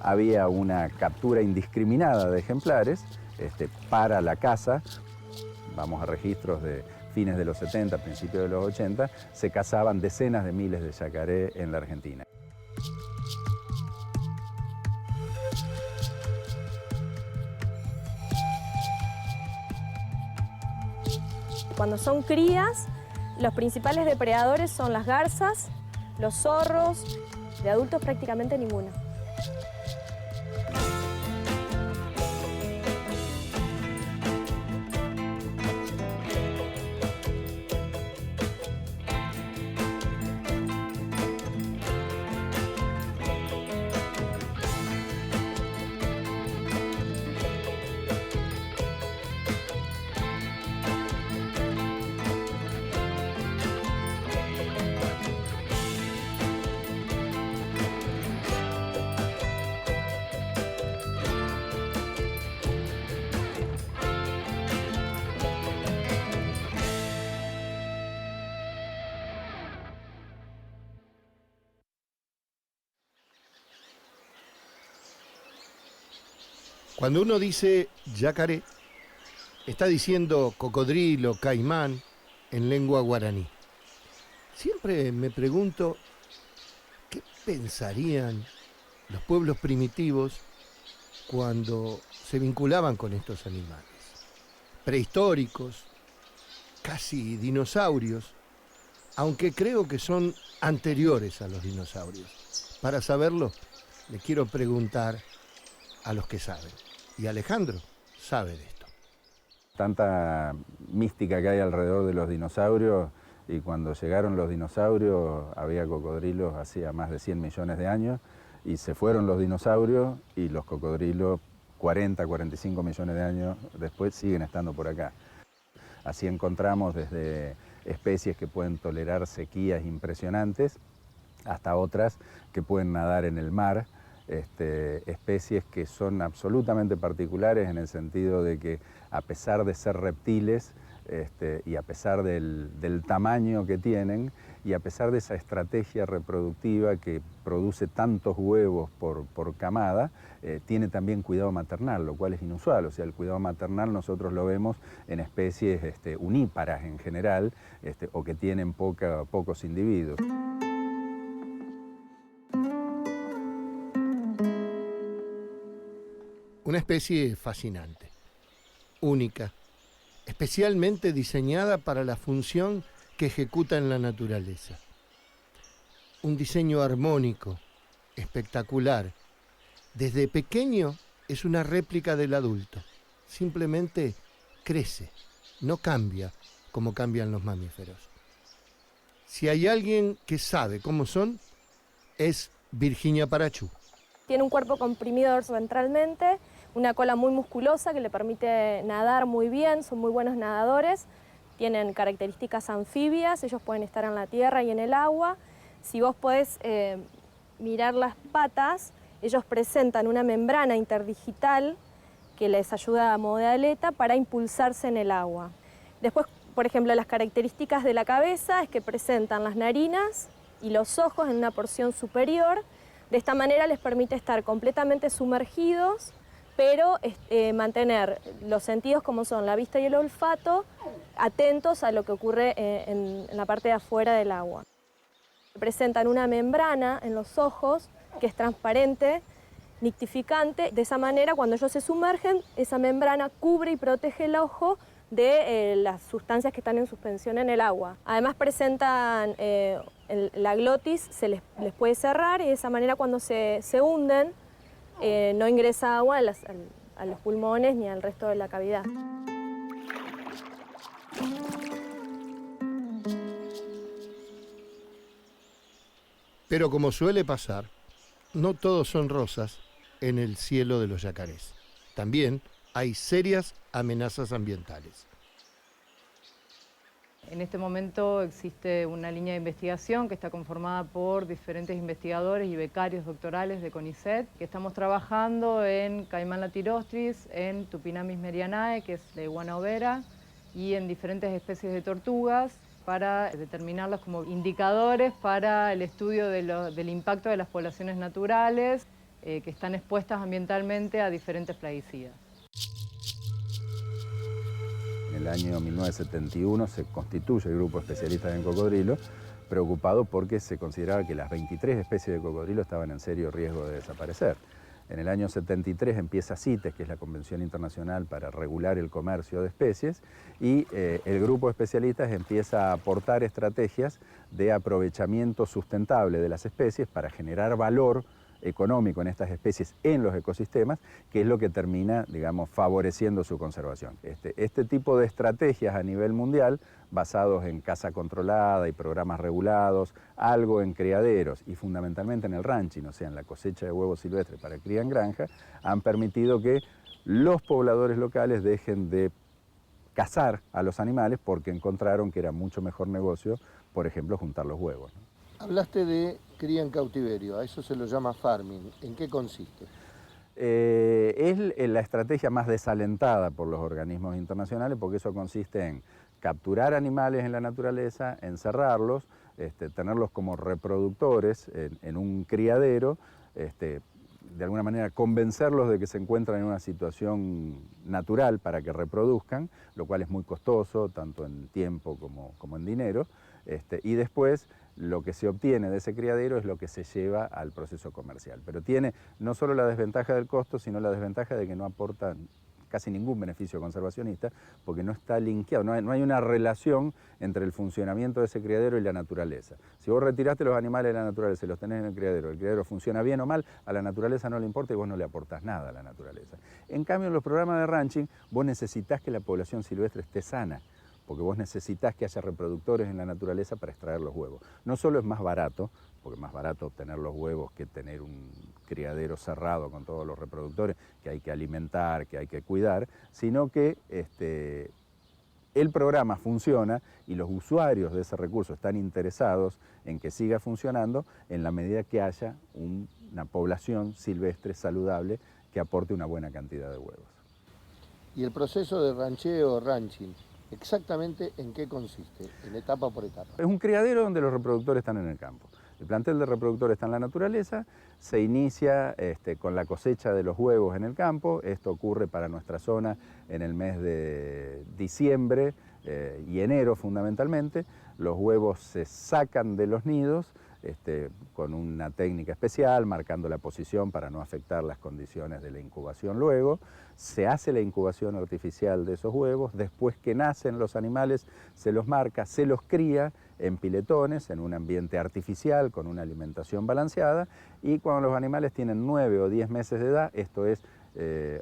había una captura indiscriminada de ejemplares para la caza. Vamos a registros de fines de los 70, principios de los 80, se cazaban decenas de miles de yacaré en la Argentina. Cuando son crías, los principales depredadores son las garzas, los zorros, de adultos prácticamente ninguno. Cuando uno dice yacaré, está diciendo cocodrilo, caimán, en lengua guaraní. Siempre me pregunto, ¿qué pensarían los pueblos primitivos cuando se vinculaban con estos animales? Prehistóricos, casi dinosaurios, aunque creo que son anteriores a los dinosaurios. Para saberlo, le quiero preguntar a los que saben. Y Alejandro sabe de esto. Tanta mística que hay alrededor de los dinosaurios, y cuando llegaron los dinosaurios había cocodrilos hacía más de 100 millones de años, y se fueron los dinosaurios y los cocodrilos 40, 45 millones de años después siguen estando por acá. Así encontramos desde especies que pueden tolerar sequías impresionantes hasta otras que pueden nadar en el mar. Especies que son absolutamente particulares en el sentido de que, a pesar de ser reptiles y a pesar del tamaño que tienen y a pesar de esa estrategia reproductiva que produce tantos huevos por camada, tiene también cuidado maternal, lo cual es inusual. O sea, el cuidado maternal nosotros lo vemos en especies uníparas en general, o que tienen pocos individuos. Una especie fascinante, única, especialmente diseñada para la función que ejecuta en la naturaleza. Un diseño armónico, espectacular. Desde pequeño es una réplica del adulto. Simplemente crece, no cambia como cambian los mamíferos. Si hay alguien que sabe cómo son, es Virginia Parachú. Tiene un cuerpo comprimido dorsoventralmente, una cola muy musculosa que le permite nadar muy bien, son muy buenos nadadores, tienen características anfibias, ellos pueden estar en la tierra y en el agua. Si vos podés mirar las patas, ellos presentan una membrana interdigital que les ayuda a modo de aleta para impulsarse en el agua. Después, por ejemplo, las características de la cabeza es que presentan las narinas y los ojos en una porción superior. De esta manera les permite estar completamente sumergidos, pero mantener los sentidos como son la vista y el olfato, atentos a lo que ocurre en la parte de afuera del agua. Presentan una membrana en los ojos que es transparente, nictificante. De esa manera, cuando ellos se sumergen, esa membrana cubre y protege el ojo de las sustancias que están en suspensión en el agua. Además presentan la glotis, les puede cerrar, y de esa manera cuando se hunden no ingresa agua a los pulmones ni al resto de la cavidad. Pero como suele pasar, no todos son rosas en el cielo de los yacarés. También hay serias amenazas ambientales. En este momento existe una línea de investigación que está conformada por diferentes investigadores y becarios doctorales de CONICET, que estamos trabajando en Caimán latirostris, en Tupinamis merianae, que es de iguana overa, y en diferentes especies de tortugas, para determinarlas como indicadores para el estudio del impacto de las poblaciones naturales que están expuestas ambientalmente a diferentes plaguicidas. En el año 1971 se constituye el grupo especialista en cocodrilo, preocupado porque se consideraba que las 23 especies de cocodrilo estaban en serio riesgo de desaparecer. En el año 73 empieza CITES, que es la Convención Internacional para regular el comercio de especies, y el grupo de especialistas empieza a aportar estrategias de aprovechamiento sustentable de las especies para generar valor económico en estas especies en los ecosistemas, que es lo que termina, digamos, favoreciendo su conservación. Este tipo de estrategias a nivel mundial, basados en caza controlada y programas regulados, algo en criaderos y fundamentalmente en el ranching, o sea, en la cosecha de huevos silvestres para cría en granja, han permitido que los pobladores locales dejen de cazar a los animales porque encontraron que era mucho mejor negocio, por ejemplo, juntar los huevos, ¿no? Hablaste de cría en cautiverio, a eso se lo llama farming. ¿En qué consiste? Es la estrategia más desalentada por los organismos internacionales porque eso consiste en capturar animales en la naturaleza, encerrarlos, tenerlos como reproductores en un criadero, de alguna manera convencerlos de que se encuentran en una situación natural para que reproduzcan, lo cual es muy costoso, tanto en tiempo como en dinero, y después lo que se obtiene de ese criadero es lo que se lleva al proceso comercial. Pero tiene no solo la desventaja del costo, sino la desventaja de que no aporta casi ningún beneficio conservacionista, porque no está linkeado, no hay una relación entre el funcionamiento de ese criadero y la naturaleza. Si vos retiraste los animales de la naturaleza y los tenés en el criadero funciona bien o mal, a la naturaleza no le importa y vos no le aportás nada a la naturaleza. En cambio, en los programas de ranching, vos necesitas que la población silvestre esté sana, porque vos necesitas que haya reproductores en la naturaleza para extraer los huevos. No solo es más barato, porque es más barato obtener los huevos que tener un criadero cerrado con todos los reproductores que hay que alimentar, que hay que cuidar, sino que el programa funciona y los usuarios de ese recurso están interesados en que siga funcionando en la medida que haya una población silvestre saludable que aporte una buena cantidad de huevos. ¿Y el proceso de rancheo o ranching, exactamente en qué consiste, en etapa por etapa? Es un criadero donde los reproductores están en el campo. El plantel de reproductores está en la naturaleza, se inicia con la cosecha de los huevos en el campo. Esto ocurre para nuestra zona en el mes de diciembre y enero fundamentalmente. Los huevos se sacan de los nidos con una técnica especial, marcando la posición para no afectar las condiciones de la incubación luego. Se hace la incubación artificial de esos huevos, después que nacen los animales se los marca, se los cría en piletones, en un ambiente artificial, con una alimentación balanceada, y cuando los animales tienen 9 o 10 meses de edad, esto es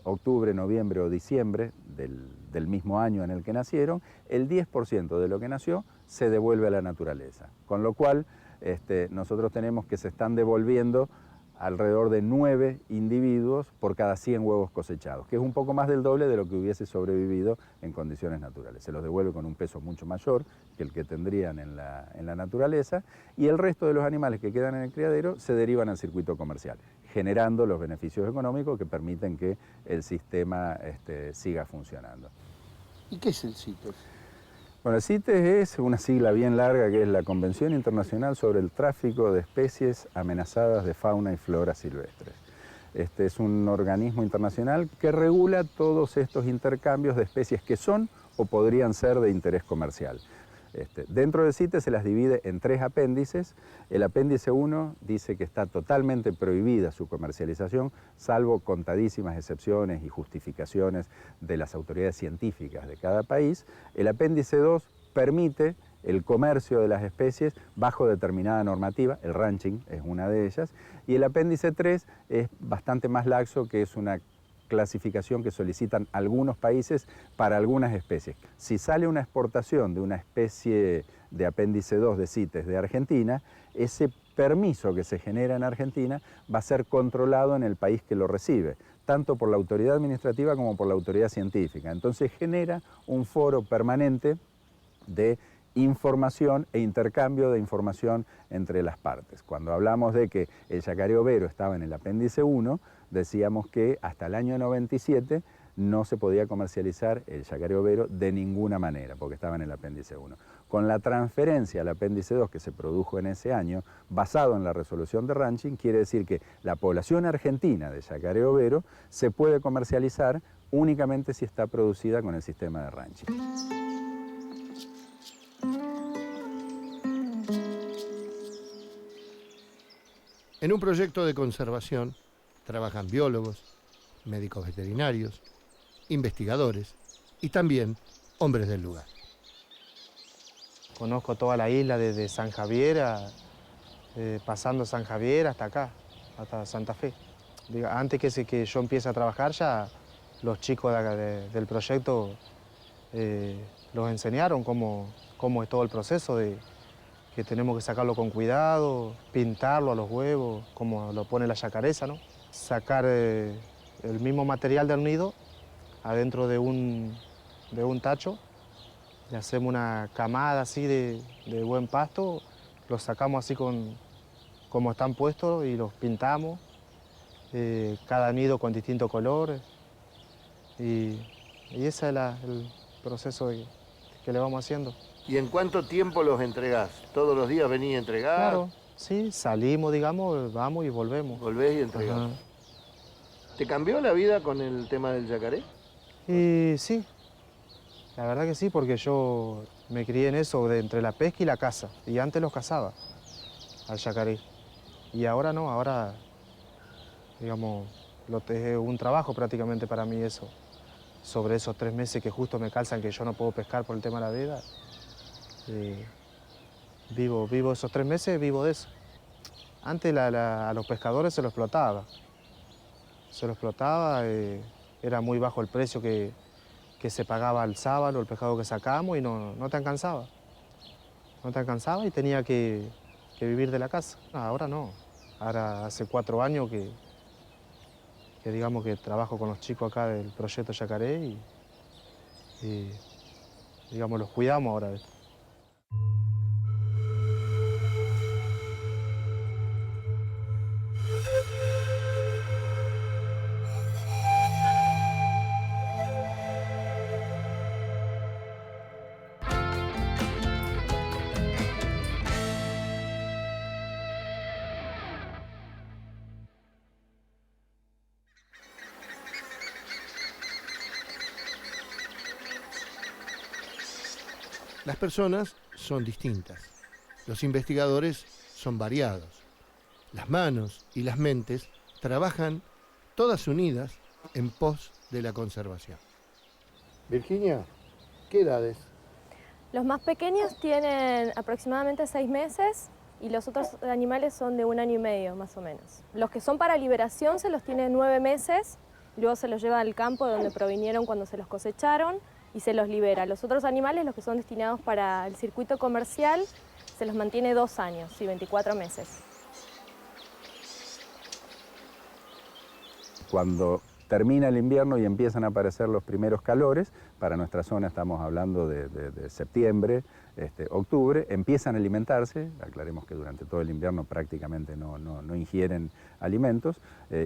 octubre, noviembre o diciembre del mismo año en el que nacieron, el 10% de lo que nació se devuelve a la naturaleza, con lo cual nosotros tenemos que se están devolviendo alrededor de 9 individuos por cada 100 huevos cosechados, que es un poco más del doble de lo que hubiese sobrevivido en condiciones naturales. Se los devuelve con un peso mucho mayor que el que tendrían en la naturaleza, y el resto de los animales que quedan en el criadero se derivan al circuito comercial, generando los beneficios económicos que permiten que el sistema siga funcionando. ¿Y qué es el CITES? Bueno, el CITES es una sigla bien larga que es la Convención Internacional sobre el Tráfico de Especies Amenazadas de Fauna y Flora Silvestres. Este es un organismo internacional que regula todos estos intercambios de especies que son o podrían ser de interés comercial. Dentro del CITES se las divide en 3 apéndices. El apéndice 1 dice que está totalmente prohibida su comercialización, salvo contadísimas excepciones y justificaciones de las autoridades científicas de cada país. El apéndice 2 permite el comercio de las especies bajo determinada normativa, el ranching es una de ellas, y el apéndice 3 es bastante más laxo, que es una clasificación que solicitan algunos países para algunas especies. Si sale una exportación de una especie de apéndice 2 de CITES de Argentina, ese permiso que se genera en Argentina va a ser controlado en el país que lo recibe, tanto por la autoridad administrativa como por la autoridad científica. Entonces genera un foro permanente de información e intercambio de información entre las partes. Cuando hablamos de que el yacaré overo estaba en el apéndice 1, decíamos que hasta el año 97 no se podía comercializar el yacaré overo de ninguna manera, porque estaba en el apéndice 1. Con la transferencia al apéndice 2 que se produjo en ese año, basado en la resolución de ranching, quiere decir que la población argentina de yacaré overo se puede comercializar únicamente si está producida con el sistema de ranching. En un proyecto de conservación trabajan biólogos, médicos veterinarios, investigadores y también hombres del lugar. Conozco toda la isla desde San Javier, pasando San Javier hasta acá, hasta Santa Fe. Antes que yo empiece a trabajar ya los chicos del proyecto los enseñaron cómo es todo el proceso, que tenemos que sacarlo con cuidado, pintarlo a los huevos, como lo pone la yacareza, ¿no? Sacar el mismo material del nido adentro de un tacho, le hacemos una camada así de buen pasto, los sacamos así como están puestos y los pintamos, cada nido con distinto color, y ese es el proceso que le vamos haciendo. ¿Y en cuánto tiempo los entregás? ¿Todos los días venís a entregar? Claro, sí, salimos, digamos, vamos y volvemos. ¿Volvés y entregás? Ajá. ¿Te cambió la vida con el tema del yacaré? Y sí, la verdad que sí, porque yo me crié en eso, entre la pesca y la caza. Y antes los cazaba, al yacaré. Y ahora no, ahora, digamos, es un trabajo prácticamente para mí eso. Sobre esos 3 meses que justo me calzan que yo no puedo pescar por el tema de la veda. Vivo esos 3 meses, vivo de eso. Antes a los pescadores se lo explotaba. Era muy bajo el precio que se pagaba al sábado, el pescado que sacábamos, y no te alcanzaba. No te alcanzaba y tenía que vivir de la casa. Ahora no. Ahora hace 4 años que digamos que trabajo con los chicos acá del proyecto Yacaré y digamos los cuidamos ahora de esto. Las personas son distintas, los investigadores son variados, las manos y las mentes trabajan todas unidas en pos de la conservación. Virginia, ¿qué edades? Los más pequeños tienen aproximadamente 6 meses y los otros animales son de 1 año y medio, más o menos. Los que son para liberación se los tiene 9 meses, luego se los lleva al campo de donde provinieron cuando se los cosecharon y se los libera. Los otros animales, los que son destinados para el circuito comercial, se los mantiene 2 años y 24 meses. Cuando termina el invierno y empiezan a aparecer los primeros calores, para nuestra zona estamos hablando de septiembre, octubre, empiezan a alimentarse, aclaremos que durante todo el invierno prácticamente no ingieren alimentos,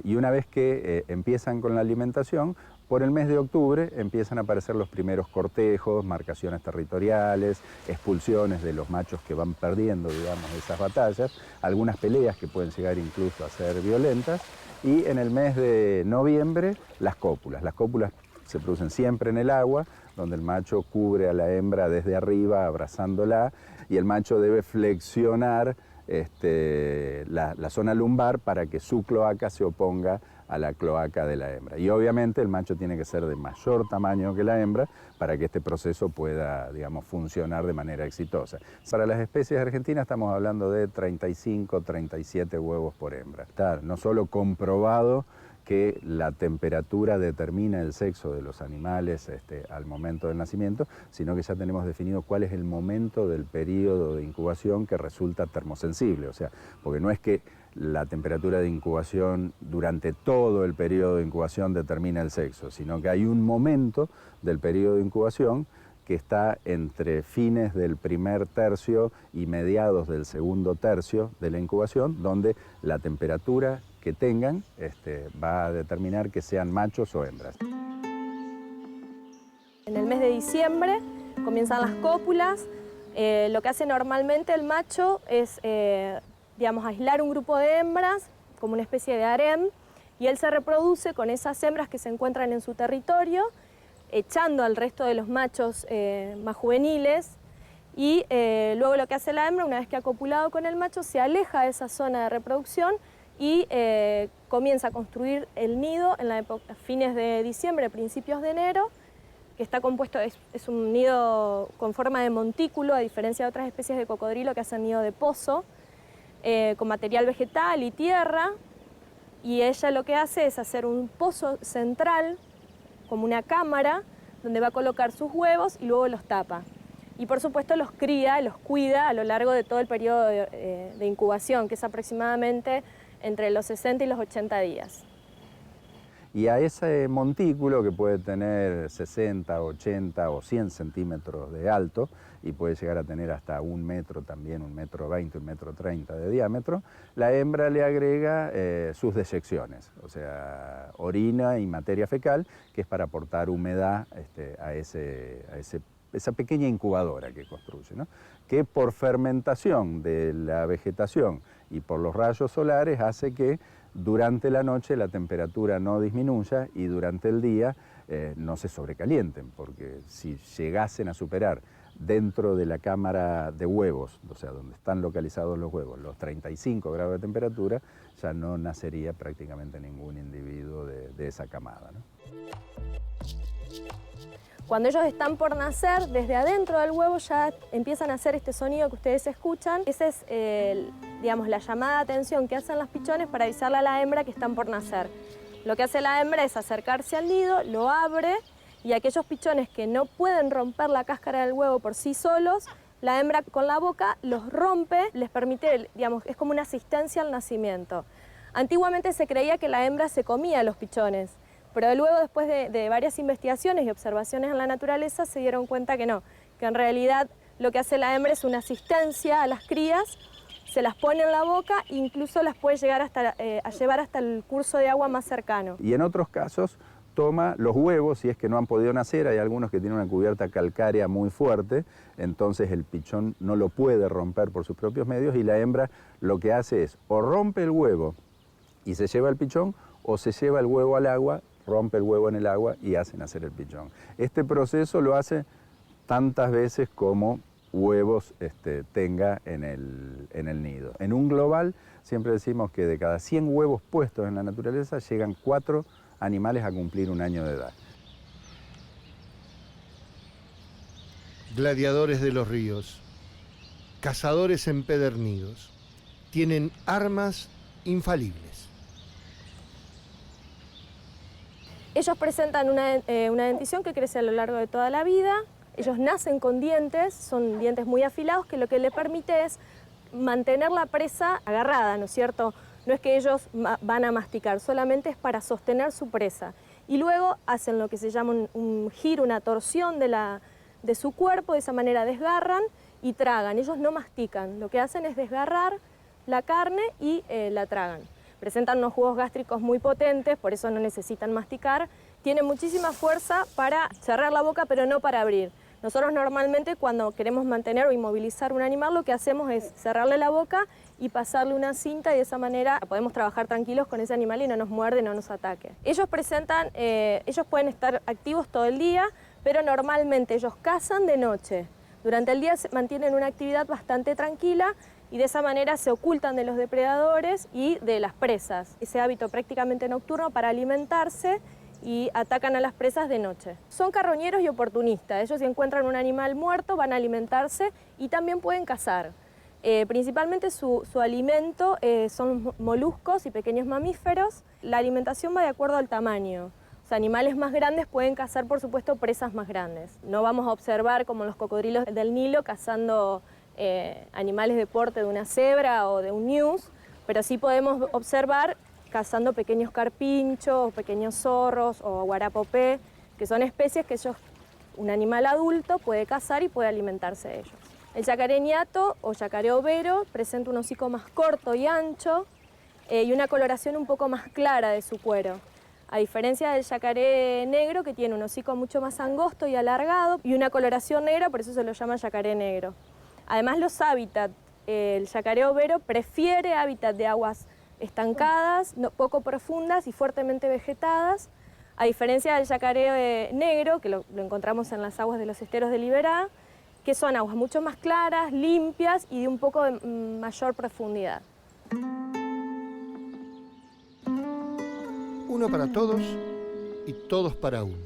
y una vez que empiezan con la alimentación, por el mes de octubre empiezan a aparecer los primeros cortejos, marcaciones territoriales, expulsiones de los machos que van perdiendo, digamos, esas batallas, algunas peleas que pueden llegar incluso a ser violentas, y en el mes de noviembre las cópulas. Las cópulas se producen siempre en el agua, donde el macho cubre a la hembra desde arriba abrazándola y el macho debe flexionar la zona lumbar para que su cloaca se oponga a la cloaca de la hembra. Y obviamente el macho tiene que ser de mayor tamaño que la hembra para que este proceso pueda, digamos, funcionar de manera exitosa. Para las especies argentinas estamos hablando de 35, 37 huevos por hembra. Está no solo comprobado que la temperatura determina el sexo de los animales al momento del nacimiento, sino que ya tenemos definido cuál es el momento del periodo de incubación que resulta termosensible. O sea, porque no es que la temperatura de incubación durante todo el periodo de incubación determina el sexo, sino que hay un momento del periodo de incubación que está entre fines del primer tercio y mediados del segundo tercio de la incubación, donde la temperatura que tengan va a determinar que sean machos o hembras. En el mes de diciembre comienzan las cópulas. Lo que hace normalmente el macho es, digamos, aislar un grupo de hembras, como una especie de harem, y él se reproduce con esas hembras que se encuentran en su territorio, echando al resto de los machos más juveniles, y luego lo que hace la hembra, una vez que ha copulado con el macho, se aleja de esa zona de reproducción y comienza a construir el nido en la época, fines de diciembre, principios de enero, que está compuesto, es un nido con forma de montículo, a diferencia de otras especies de cocodrilo que hacen nido de pozo, con material vegetal y tierra, y ella lo que hace es hacer un pozo central, como una cámara, donde va a colocar sus huevos y luego los tapa. Y por supuesto los cría, los cuida a lo largo de todo el periodo de incubación, que es aproximadamente entre los 60 y los 80 días. Y a ese montículo, que puede tener 60, 80 o 100 centímetros de alto y puede llegar a tener hasta 1 metro también, 1,20 m, 1,30 m de diámetro, la hembra le agrega sus deyecciones, o sea, orina y materia fecal, que es para aportar humedad a esa pequeña incubadora que construye, ¿no? Que por fermentación de la vegetación y por los rayos solares hace que durante la noche la temperatura no disminuya y durante el día no se sobrecalienten, porque si llegasen a superar dentro de la cámara de huevos, o sea, donde están localizados los huevos, los 35 grados de temperatura, ya no nacería prácticamente ningún individuo de esa camada, ¿no? Cuando ellos están por nacer, desde adentro del huevo ya empiezan a hacer este sonido que ustedes escuchan. Esa es, digamos, la llamada de atención que hacen los pichones para avisarle a la hembra que están por nacer. Lo que hace la hembra es acercarse al nido, lo abre, y aquellos pichones que no pueden romper la cáscara del huevo por sí solos, la hembra con la boca los rompe, les permite, digamos, es como una asistencia al nacimiento. Antiguamente se creía que la hembra se comía a los pichones, pero luego, después de varias investigaciones y observaciones en la naturaleza, se dieron cuenta que no, que en realidad lo que hace la hembra es una asistencia a las crías, se las pone en la boca e incluso las puede llegar a llevar hasta el curso de agua más cercano. Y en otros casos toma los huevos, si es que no han podido nacer, hay algunos que tienen una cubierta calcárea muy fuerte, entonces el pichón no lo puede romper por sus propios medios, y la hembra lo que hace es o rompe el huevo y se lleva el pichón, o se lleva el huevo al agua, rompe el huevo en el agua y hace nacer el pichón. Este proceso lo hace tantas veces como huevos tenga en el nido. En un global siempre decimos que de cada 100 huevos puestos en la naturaleza llegan 4 animales a cumplir 1 año de edad. Gladiadores de los ríos, cazadores empedernidos, tienen armas infalibles. Ellos presentan una dentición que crece a lo largo de toda la vida. Ellos nacen con dientes, son dientes muy afilados, que lo que le permite es mantener la presa agarrada, ¿no es cierto? No es que ellos van a masticar, solamente es para sostener su presa. Y luego hacen lo que se llama un giro, una torsión de su cuerpo, de esa manera desgarran y tragan. Ellos no mastican, lo que hacen es desgarrar la carne y la tragan. Presentan unos jugos gástricos muy potentes, por eso no necesitan masticar. Tienen muchísima fuerza para cerrar la boca, pero no para abrir. Nosotros normalmente cuando queremos mantener o inmovilizar un animal, lo que hacemos es cerrarle la boca y pasarle una cinta, y de esa manera podemos trabajar tranquilos con ese animal y no nos muerde, no nos ataque. Ellos pueden estar activos todo el día, pero normalmente ellos cazan de noche. Durante el día mantienen una actividad bastante tranquila, y de esa manera se ocultan de los depredadores y de las presas. Ese hábito prácticamente nocturno para alimentarse, y atacan a las presas de noche. Son carroñeros y oportunistas. Ellos, si encuentran un animal muerto, van a alimentarse y también pueden cazar. Principalmente su alimento son moluscos y pequeños mamíferos. La alimentación va de acuerdo al tamaño. Los animales más grandes pueden cazar, por supuesto, presas más grandes. No vamos a observar como los cocodrilos del Nilo cazando animales de porte de una cebra o de un ñus, pero sí podemos observar cazando pequeños carpinchos, pequeños zorros o guarapopé, que son especies que un animal adulto puede cazar y puede alimentarse de ellos. El yacaré ñato o yacaré overo presenta un hocico más corto y ancho y una coloración un poco más clara de su cuero. A diferencia del yacaré negro, que tiene un hocico mucho más angosto y alargado y una coloración negra, por eso se lo llama yacaré negro. Además, los hábitats, el yacaré overo prefiere hábitats de aguas estancadas, poco profundas y fuertemente vegetadas, a diferencia del yacaré negro, que lo encontramos en las aguas de los esteros de Liberá, que son aguas mucho más claras, limpias y de un poco de mayor profundidad. Uno para todos y todos para uno.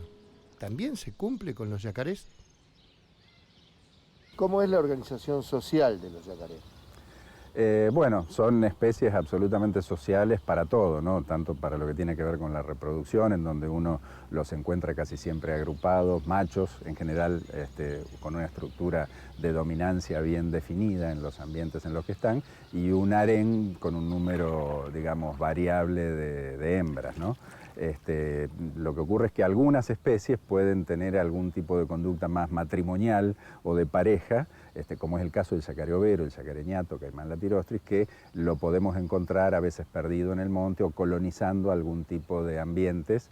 ¿También se cumple con los yacarés? ¿Cómo es la organización social de los yacarés? Bueno, son especies absolutamente sociales para todo, ¿no? Tanto para lo que tiene que ver con la reproducción, en donde uno los encuentra casi siempre agrupados, machos, en general con una estructura de dominancia bien definida en los ambientes en los que están, y un harén con un número, digamos, variable de hembras, ¿no? Lo que ocurre es que algunas especies pueden tener algún tipo de conducta más matrimonial o de pareja, como es el caso del yacaré overo, el yacaré ñato, caimán latirostris, que lo podemos encontrar a veces perdido en el monte o colonizando algún tipo de ambientes,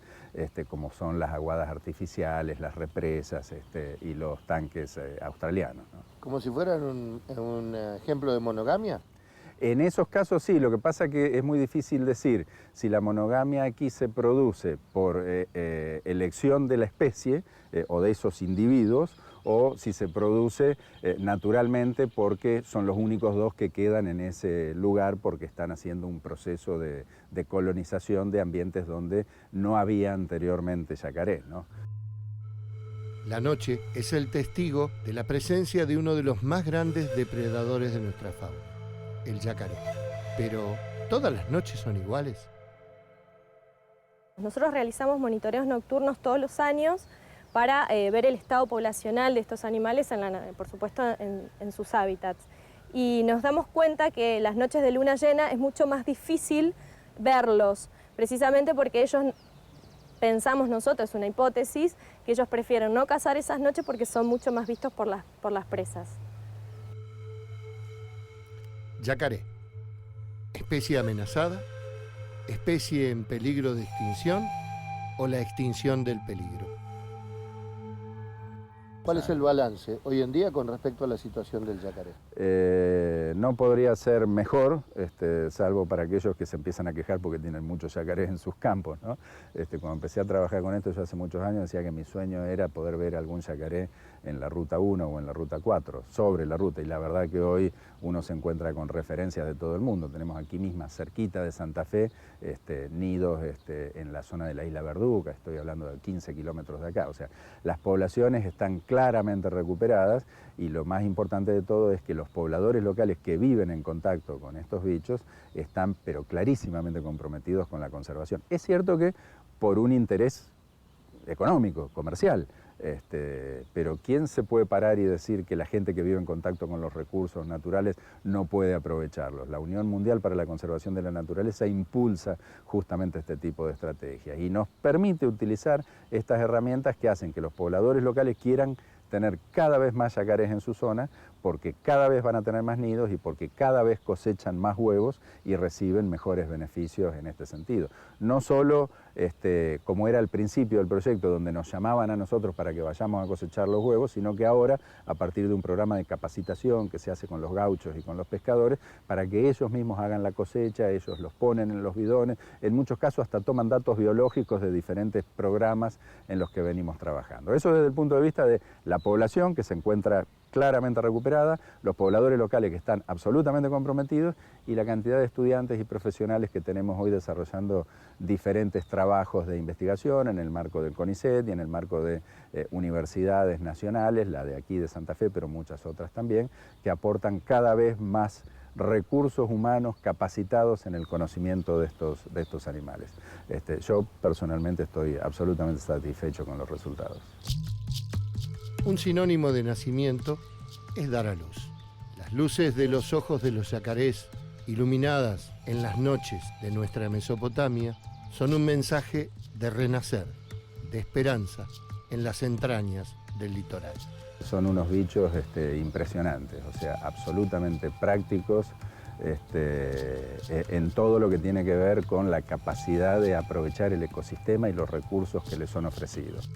como son las aguadas artificiales, las represas y los tanques australianos, ¿no? ¿Como si fueran un ejemplo de monogamia? En esos casos sí, lo que pasa es que es muy difícil decir si la monogamia aquí se produce por elección de la especie o de esos individuos, o si se produce naturalmente porque son los únicos dos que quedan en ese lugar porque están haciendo un proceso de colonización de ambientes donde no había anteriormente yacaré, ¿no? La noche es el testigo de la presencia de uno de los más grandes depredadores de nuestra fauna, el yacaré. Pero, ¿todas las noches son iguales? Nosotros realizamos monitoreos nocturnos todos los años para ver el estado poblacional de estos animales, por supuesto, en sus hábitats. Y nos damos cuenta que las noches de luna llena es mucho más difícil verlos, precisamente porque ellos, pensamos nosotros, una hipótesis, que ellos prefieren no cazar esas noches porque son mucho más vistos por las presas. Yacaré, especie amenazada, especie en peligro de extinción o la extinción del peligro. ¿Cuál es el balance hoy en día con respecto a la situación del yacaré? No podría ser mejor, salvo para aquellos que se empiezan a quejar porque tienen muchos yacarés en sus campos, ¿no? Cuando empecé a trabajar con esto, yo hace muchos años decía que mi sueño era poder ver algún yacaré en la Ruta 1 o en la Ruta 4, sobre la ruta, y la verdad que hoy uno se encuentra con referencias de todo el mundo. Tenemos aquí misma, cerquita de Santa Fe, nidos en la zona de la Isla Verduca, estoy hablando de 15 kilómetros de acá. O sea, las poblaciones están claramente recuperadas, y lo más importante de todo es que los pobladores locales que viven en contacto con estos bichos están pero clarísimamente comprometidos con la conservación. Es cierto que por un interés económico, comercial, pero ¿quién se puede parar y decir que la gente que vive en contacto con los recursos naturales no puede aprovecharlos? La Unión Mundial para la Conservación de la Naturaleza impulsa justamente este tipo de estrategias y nos permite utilizar estas herramientas que hacen que los pobladores locales quieran tener cada vez más yacarés en su zona, porque cada vez van a tener más nidos y porque cada vez cosechan más huevos y reciben mejores beneficios en este sentido. No solo como era al principio del proyecto, donde nos llamaban a nosotros para que vayamos a cosechar los huevos, sino que ahora, a partir de un programa de capacitación que se hace con los gauchos y con los pescadores, para que ellos mismos hagan la cosecha, ellos los ponen en los bidones, en muchos casos hasta toman datos biológicos de diferentes programas en los que venimos trabajando. Eso desde el punto de vista de la población, que se encuentra claramente recuperada, los pobladores locales que están absolutamente comprometidos y la cantidad de estudiantes y profesionales que tenemos hoy desarrollando diferentes trabajos de investigación en el marco del CONICET y en el marco de universidades nacionales, la de aquí de Santa Fe, pero muchas otras también, que aportan cada vez más recursos humanos capacitados en el conocimiento de estos animales. Yo personalmente estoy absolutamente satisfecho con los resultados. Un sinónimo de nacimiento es dar a luz. Las luces de los ojos de los yacarés, iluminadas en las noches de nuestra Mesopotamia, son un mensaje de renacer, de esperanza, en las entrañas del litoral. Son unos bichos impresionantes, o sea, absolutamente prácticos, en todo lo que tiene que ver con la capacidad de aprovechar el ecosistema y los recursos que le son ofrecidos.